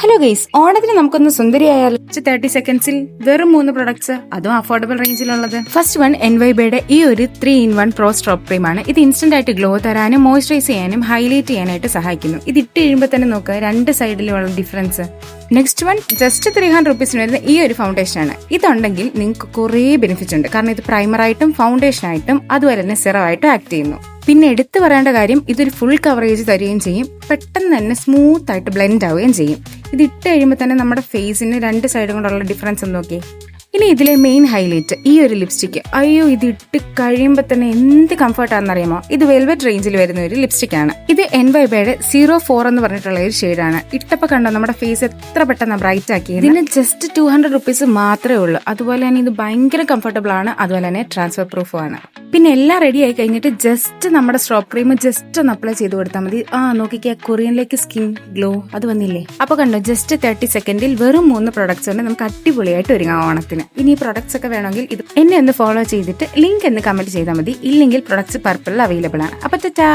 Hello guys, ഓണത്തിന് നമുക്കൊന്ന് സുന്ദരിയായാലും 30 സെക്കൻഡ്സിൽ വെറും 3 പ്രൊഡക്ട്സ്, അതും അഫോർഡബിൾ റേഞ്ചിലുള്ളത്. ഫസ്റ്റ് വൺ NYBയുടെ ഈ ഒരു 3-in-1 പ്രോ സ്ട്രോപ്പ് ക്രീം ആണ്. ഇത് ഇൻസ്റ്റന്റ് ആയിട്ട് ഗ്ലോ തരാനും മോയ്സ്ചറൈസ് ചെയ്യാനും ഹൈലൈറ്റ് ചെയ്യാനായിട്ട് സഹായിക്കുന്നു. ഇത് ഇട്ട് കഴിയുമ്പോൾ തന്നെ നോക്കുക രണ്ട് സൈഡിലുള്ള ഡിഫറൻസ്. നെക്സ്റ്റ് വൺ ജസ്റ്റ് 300 റുപ്പീസിന് വരുന്ന ഈ ഒരു ഫൗണ്ടേഷൻ ആണ്. ഇതുണ്ടെങ്കിൽ നിങ്ങൾക്ക് കുറേ ബെനിഫിറ്റ്സ് ഉണ്ട്. കാരണം ഇത് പ്രൈമറായിട്ടും ഫൗണ്ടേഷൻ ആയിട്ടും അതുപോലെ തന്നെ സിറമായിട്ടും ആക്ട് ചെയ്യുന്നു. പിന്നെ എടുത്തു പറയേണ്ട കാര്യം, ഇതൊരു ഫുൾ കവറേജ് തരികയും ചെയ്യും. പെട്ടെന്ന് തന്നെ സ്മൂത്ത് ആയിട്ട് ബ്ലെൻഡ് ആവുകയും ചെയ്യും. ഇത് ഇട്ട് കഴിയുമ്പോൾ തന്നെ നമ്മുടെ ഫേസിന് രണ്ട് സൈഡും കൊണ്ടുള്ള ഡിഫറൻസ് ഒന്ന് നോക്കി. ഇനി ഇതിലെ മെയിൻ ഹൈലൈറ്റ് ഈ ഒരു ലിപ്സ്റ്റിക്ക്. അയ്യോ, ഇത് ഇട്ട് കഴിയുമ്പോൾ തന്നെ എന്ത് കംഫർട്ടാണെന്നറിയാമോ? ഇത് വെൽവെറ്റ് റേഞ്ചിൽ വരുന്ന ഒരു ലിപ്സ്റ്റിക് ആണ്. ഇത് NYBയുടെ 04 എന്ന് പറഞ്ഞിട്ടുള്ള ഒരു ഷെയ്ഡാണ്. ഇട്ടപ്പോൾ കണ്ടോ നമ്മുടെ ഫേസ് എത്ര പെട്ടെന്ന് ബ്രൈറ്റ് ആക്കി. ഇതിന് ജസ്റ്റ് 200 റുപ്പീസ് മാത്രമേ ഉള്ളൂ. അതുപോലെ തന്നെ ഇത് ഭയങ്കര കംഫർട്ടബിൾ ആണ്. അതുപോലെ തന്നെ ട്രാൻസ്ഫർ പ്രൂഫും ആണ്. പിന്നെ എല്ലാം റെഡി ആയി കഴിഞ്ഞിട്ട് ജസ്റ്റ് നമ്മുടെ സ്ട്രോപ്പ് ക്രീം ജസ്റ്റ് ഒന്ന് അപ്ലൈ ചെയ്ത് കൊടുത്താൽ മതി. നോക്കിക്കാ, കൊറിയനിലേക്ക് സ്കിൻ ഗ്ലോ അത് വന്നില്ലേ? അപ്പൊ കണ്ടോ, ജസ്റ്റ് 30 സെക്കൻഡിൽ വെറും 3 പ്രൊഡക്ട്സ് കൊണ്ട് നമുക്ക് അടിപൊളിയായിട്ട് ഒരുങ്ങാം ഓണത്തിന്. ഇനി ഈ പ്രൊഡക്ട്സ് ഒക്കെ വേണമെങ്കിൽ ഇത് എന്നെ ഒന്ന് ഫോളോ ചെയ്തിട്ട് ലിങ്ക് എന്ന് കമന്റ് ചെയ്താൽ മതി. ഇല്ലെങ്കിൽ പ്രൊഡക്ട്സ് പർപ്പിളിൽ അവൈലബിൾ ആണ്. അപ്പൊ ടാറ്റാ.